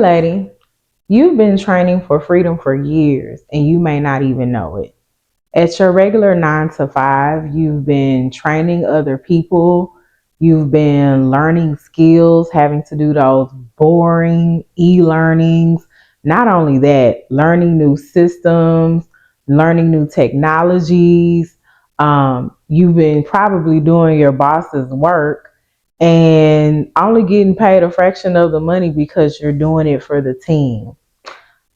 lady, you've been training for freedom for years and you may not even know it. At your regular 9 to 5, you've been training other people. You've been learning skills, having to do those boring e-learnings. Not only that, learning new systems, learning new technologies. You've been probably doing your boss's work and only getting paid a fraction of the money because you're doing it for the team.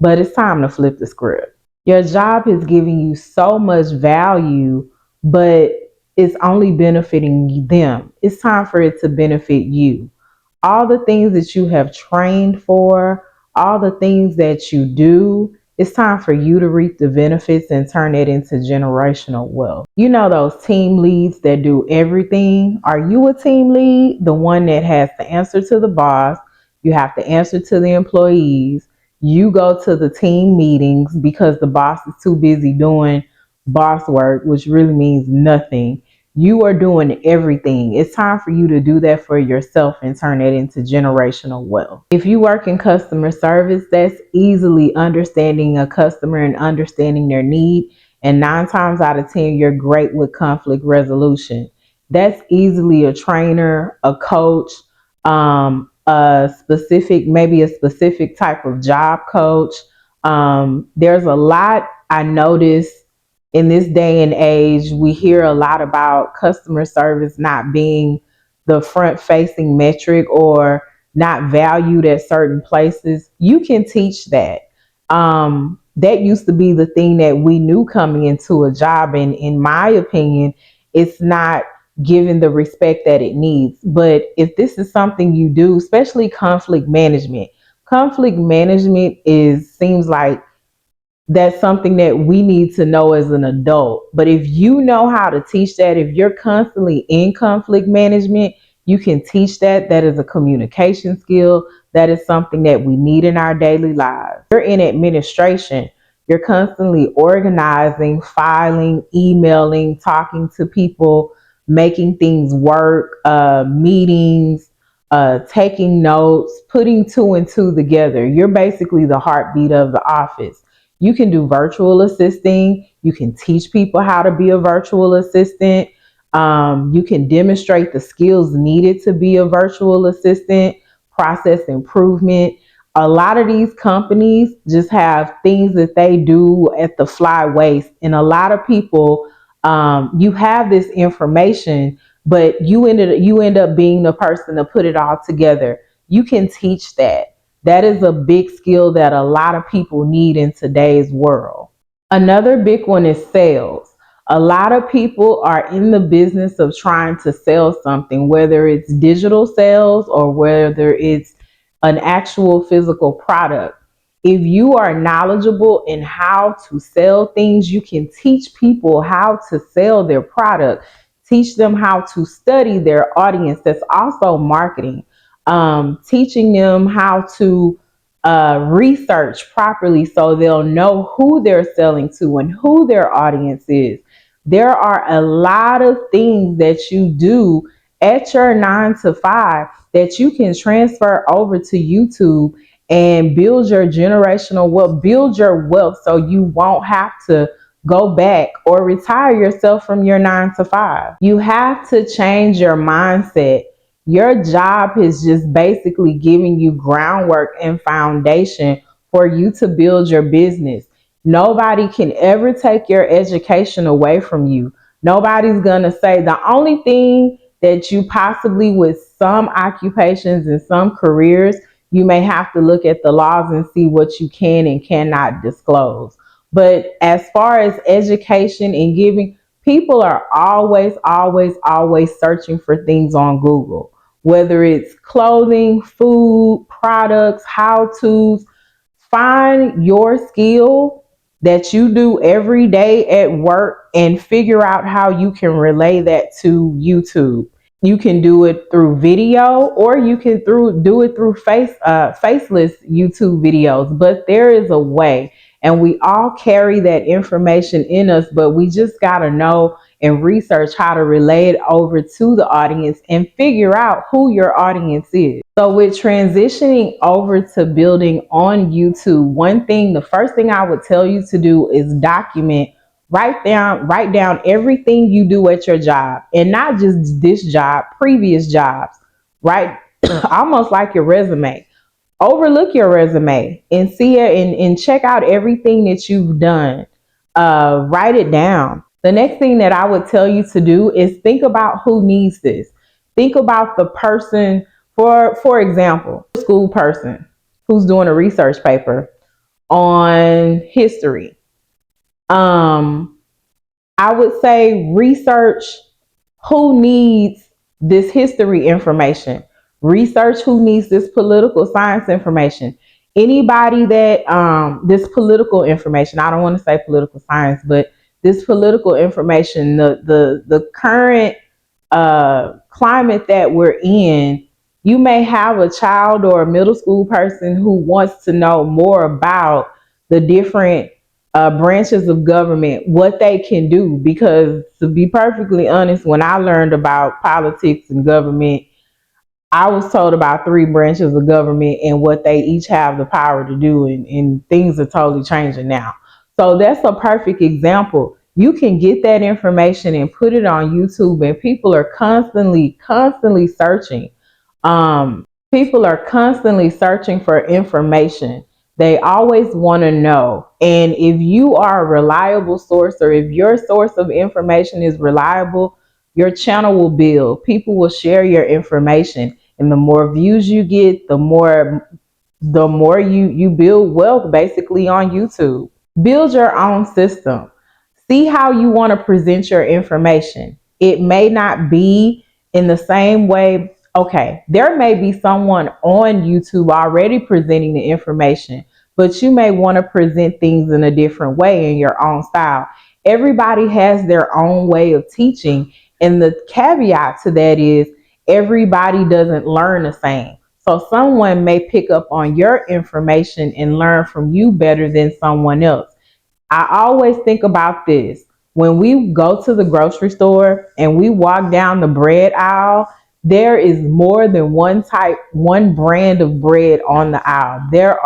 But it's time to flip the script. Your job is giving you so much value, but it's only benefiting them. It's time for it to benefit you. All the things that you have trained for, all the things that you do, it's time for you to reap the benefits and turn it into generational wealth. You know those team leads that do everything? Are you a team lead? The one that has to answer to the boss, you have to answer to the employees, you go to the team meetings because the boss is too busy doing boss work, which really means nothing. You are doing everything. It's time for you to do that for yourself and turn it into generational wealth. If you work in customer service, that's easily understanding a customer and understanding their need. And 9 times out of 10, you're great with conflict resolution. That's easily a trainer, a coach, maybe a specific type of job coach. There's a lot I notice in this day and age. We hear a lot about customer service not being the front facing metric or not valued at certain places. You can teach that. That used to be the thing that we knew coming into a job. And in my opinion, it's not given the respect that it needs. But if this is something you do, especially conflict management seems like that's something that we need to know as an adult. But if you know how to teach that, if you're constantly in conflict management, you can teach that. That is a communication skill. That is something that we need in our daily lives. You're in administration. You're constantly organizing, filing, emailing, talking to people, making things work, meetings, taking notes, putting two and two together. You're basically the heartbeat of the office. You can do virtual assisting. You can teach people how to be a virtual assistant. You can demonstrate the skills needed to be a virtual assistant, process improvement. A lot of these companies just have things that they do at the fly waist. And a lot of people, you have this information, but you end up being the person to put it all together. You can teach that. That is a big skill that a lot of people need in today's world. Another big one is sales. A lot of people are in the business of trying to sell something, whether it's digital sales or whether it's an actual physical product. If you are knowledgeable in how to sell things, you can teach people how to sell their product, teach them how to study their audience. That's also marketing. Teaching them how to research properly so they'll know who they're selling to and who their audience is. There are a lot of things that you do at your 9 to 5 that you can transfer over to YouTube and build your generational wealth, build your wealth so you won't have to go back or retire yourself from your 9 to 5. You have to change your mindset. Your job is just basically giving you groundwork and foundation for you to build your business. Nobody can ever take your education away from you. Nobody's going to say the only thing that you possibly, with some occupations and some careers, you may have to look at the laws and see what you can and cannot disclose. But as far as education and giving, people are always searching for things on Google, whether it's clothing, food, products, how-tos. Find your skill that you do every day at work and figure out how you can relay that to YouTube. You can do it through video, or you can do it through faceless YouTube videos. But there is a way, and we all carry that information in us, but we just got to know and research how to relay it over to the audience and figure out who your audience is. So with transitioning over to building on YouTube, the first thing I would tell you to do is document, write down everything you do at your job, and not just this job, previous jobs, right? Almost like your resume. Overlook your resume and see it and check out everything that you've done. Write it down. The next thing that I would tell you to do is think about who needs this. Think about the person, for example, a school person who's doing a research paper on history. Um, I would say research who needs this history information. Research who needs this political science information. Anybody that this political information, I don't want to say political science, but this political information, the current climate that we're in, you may have a child or a middle school person who wants to know more about the different branches of government, what they can do. Because to be perfectly honest, when I learned about politics and government, I was told about three branches of government and what they each have the power to do, and things are totally changing now. So that's a perfect example. You can get that information and put it on YouTube, and people are constantly searching. People are constantly searching for information. They always want to know. And if you are a reliable source, or if your source of information is reliable, your channel will build. People will share your information. And the more views you get, the more you build wealth basically on YouTube. Build your own system. See how you want to present your information. It may not be in the same way. Okay, there may be someone on YouTube already presenting the information, but you may want to present things in a different way in your own style. Everybody has their own way of teaching, and the caveat to that is everybody doesn't learn the same. So someone may pick up on your information and learn from you better than someone else. I always think about this. When we go to the grocery store and we walk down the bread aisle, there is more than one brand of bread on the aisle. There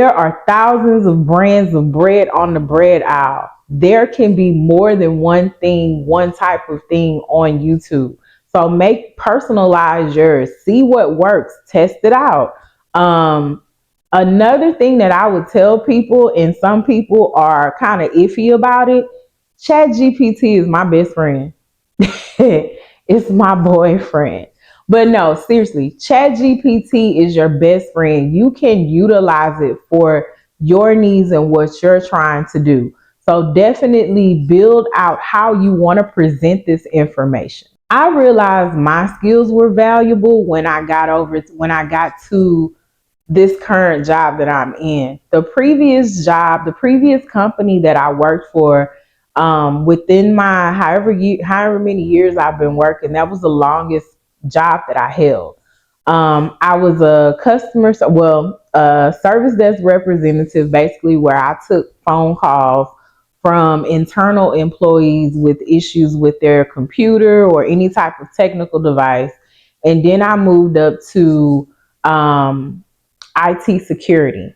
are thousands of brands of bread on the bread aisle. There can be more than one thing, one type of thing on YouTube. So personalize yours. See what works. Test it out. Another thing that I would tell people, and some people are kind of iffy about it, ChatGPT is my best friend. It's my boyfriend. But no, seriously, ChatGPT is your best friend. You can utilize it for your needs and what you're trying to do. So definitely build out how you want to present this information. I realized my skills were valuable when I got to this current job that I'm in. The previous company that I worked for, within my however many years I've been working, that was the longest job that I held. I was a service desk representative, basically, where I took phone calls from internal employees with issues with their computer or any type of technical device. And then I moved up to IT security,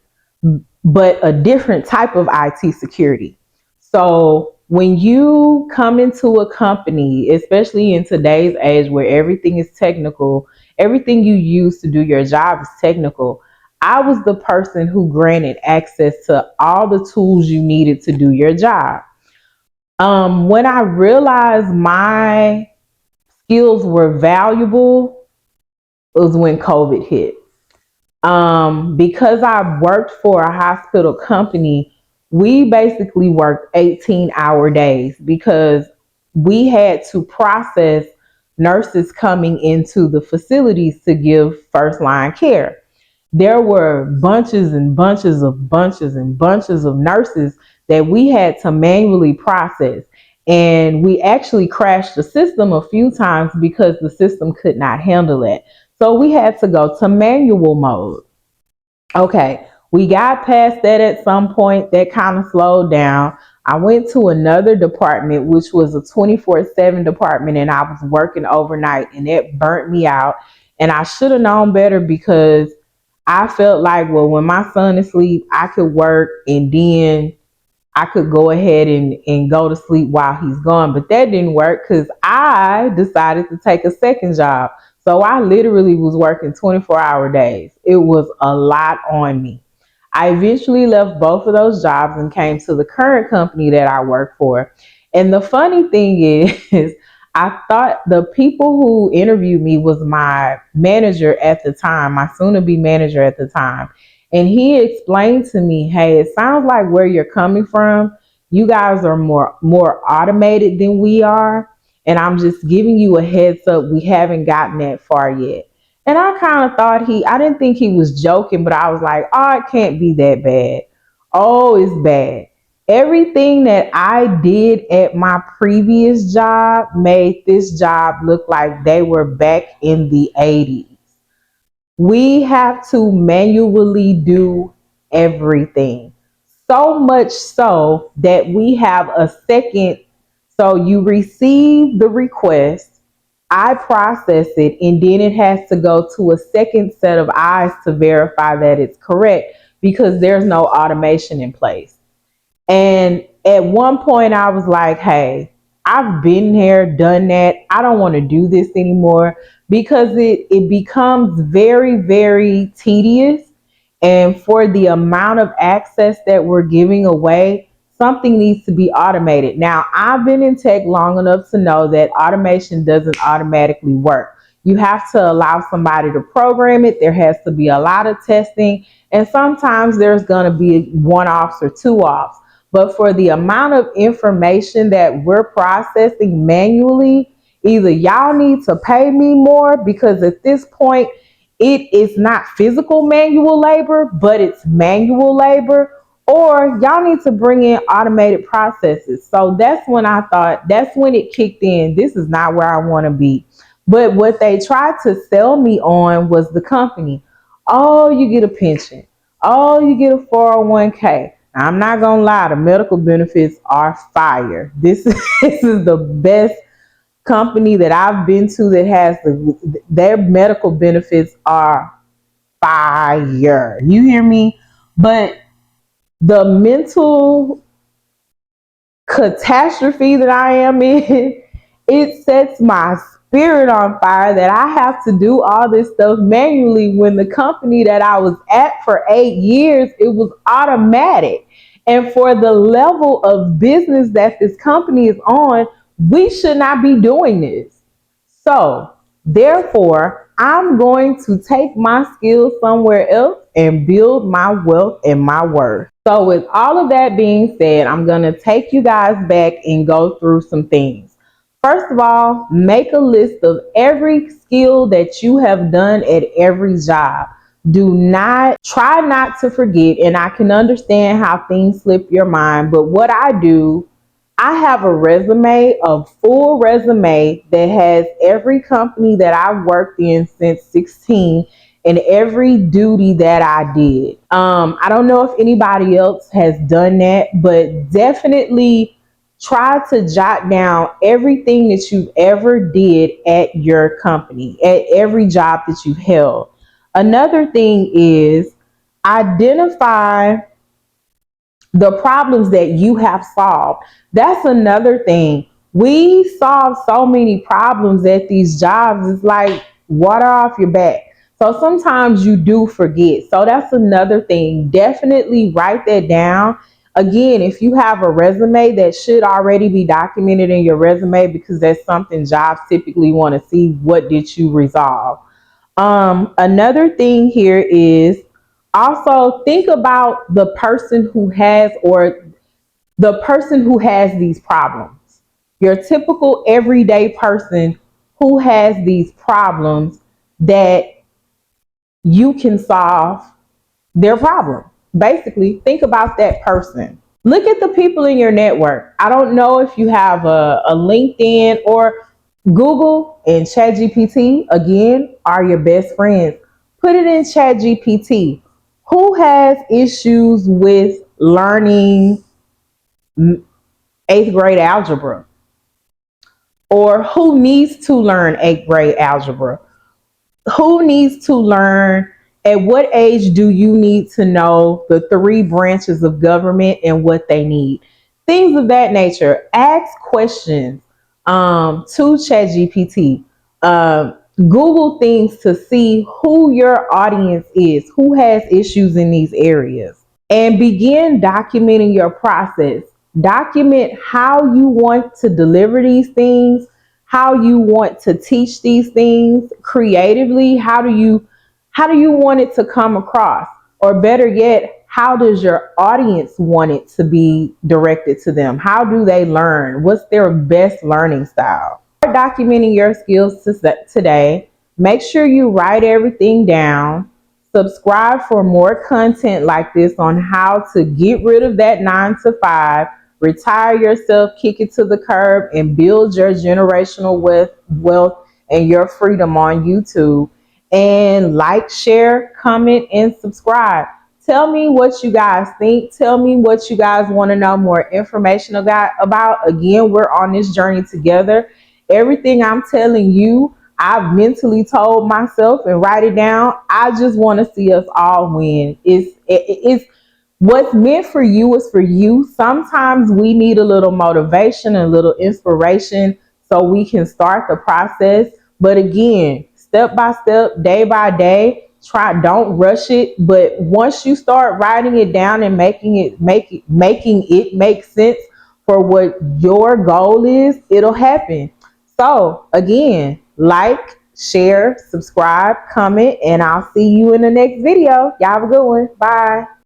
but a different type of IT security. So when you come into a company, especially in today's age where everything is technical, everything you use to do your job is technical. I was the person who granted access to all the tools you needed to do your job. When I realized my skills were valuable, it was when COVID hit. Because I worked for a hospital company, we basically worked 18-hour days because we had to process nurses coming into the facilities to give first line care. There were bunches of nurses that we had to manually process. And we actually crashed the system a few times because the system could not handle it. So we had to go to manual mode. Okay, we got past that at some point. That kind of slowed down. I went to another department, which was a 24/7 department, and I was working overnight, and it burnt me out. And I should have known better because I felt like, well, when my son is asleep, I could work and then I could go ahead and go to sleep while he's gone. But that didn't work because I decided to take a second job. So I literally was working 24-hour days. It was a lot on me. I eventually left both of those jobs and came to the current company that I work for. And the funny thing is, I thought the people who interviewed me was my manager at the time, my soon to be manager at the time. And he explained to me, hey, it sounds like where you're coming from, you guys are more automated than we are. And I'm just giving you a heads up, we haven't gotten that far yet. And I kind of thought I didn't think he was joking, but I was like, oh, it can't be that bad. Oh, it's bad. Everything that I did at my previous job made this job look like they were back in the 80s. We have to manually do everything. So much so that we have a second. So you receive the request, I process it, and then it has to go to a second set of eyes to verify that it's correct because there's no automation in place. And at one point, I was like, hey, I've been here, done that. I don't want to do this anymore because it becomes very, very tedious. And for the amount of access that we're giving away, something needs to be automated. Now, I've been in tech long enough to know that automation doesn't automatically work. You have to allow somebody to program it. There has to be a lot of testing. And sometimes there's going to be one offs or two offs. But for the amount of information that we're processing manually, either y'all need to pay me more because at this point, it is not physical manual labor, but it's manual labor, or y'all need to bring in automated processes. So that's when I thought, that's when it kicked in. This is not where I want to be. But what they tried to sell me on was the company. Oh, you get a pension. Oh, you get a 401k. I'm not gonna lie, the medical benefits are fire. This is the best company that I've been to that has their medical benefits are fire. You hear me? But the mental catastrophe that I am in, it sets my spirit on fire that I have to do all this stuff manually when the company that I was at for 8 years, it was automatic. And for the level of business that this company is on, we should not be doing this. So, therefore, I'm going to take my skills somewhere else and build my wealth and my worth. So, with all of that being said, I'm going to take you guys back and go through some things. First of all, make a list of every skill that you have done at every job. Do not try not to forget, and I can understand how things slip your mind, but what I do, I have a resume, a full resume that has every company that I've worked in since 16 and every duty that I did. I don't know if anybody else has done that, but definitely try to jot down everything that you've ever did at your company, at every job that you've held. Another thing is identify the problems that you have solved. That's another thing. We solve so many problems at these jobs. It's like water off your back. So sometimes you do forget. So that's another thing. Definitely write that down. Again, if you have a resume, that should already be documented in your resume because that's something jobs typically want to see. What did you resolve? Another thing here is also think about the person who has or the person who has these problems. Your typical everyday person who has these problems that you can solve their problem. Basically, think about that person. Look at the people in your network. I don't know if you have a LinkedIn or Google and ChatGPT, again, are your best friends. Put it in ChatGPT. Who has issues with learning eighth grade algebra? Or who needs to learn eighth grade algebra? Who needs to learn? At what age do you need to know the three branches of government and what they need? Things of that nature. Ask questions to ChatGPT. Google things to see who your audience is, who has issues in these areas, and begin documenting your process. Document how you want to deliver these things, how you want to teach these things creatively. How do you want it to come across? Or better yet, how does your audience want it to be directed to them? How do they learn? What's their best learning style? Start documenting your skills today. Make sure you write everything down. Subscribe for more content like this on how to get rid of that 9 to 5, retire yourself, kick it to the curb, and build your generational wealth and your freedom on YouTube. And like, share, comment, and subscribe. Tell me what you guys think. Tell me what you guys want to know more information about. Again, we're on this journey together. Everything I'm telling you, I've mentally told myself and write it down. I just want to see us all win. It's what's meant for you is for you. Sometimes we need a little motivation, a little inspiration so we can start the process. But again, step by step, day by day, don't rush it. But once you start writing it down and making it make sense for what your goal is, it'll happen. So again, like, share, subscribe, comment, and I'll see you in the next video. Y'all have a good one. Bye.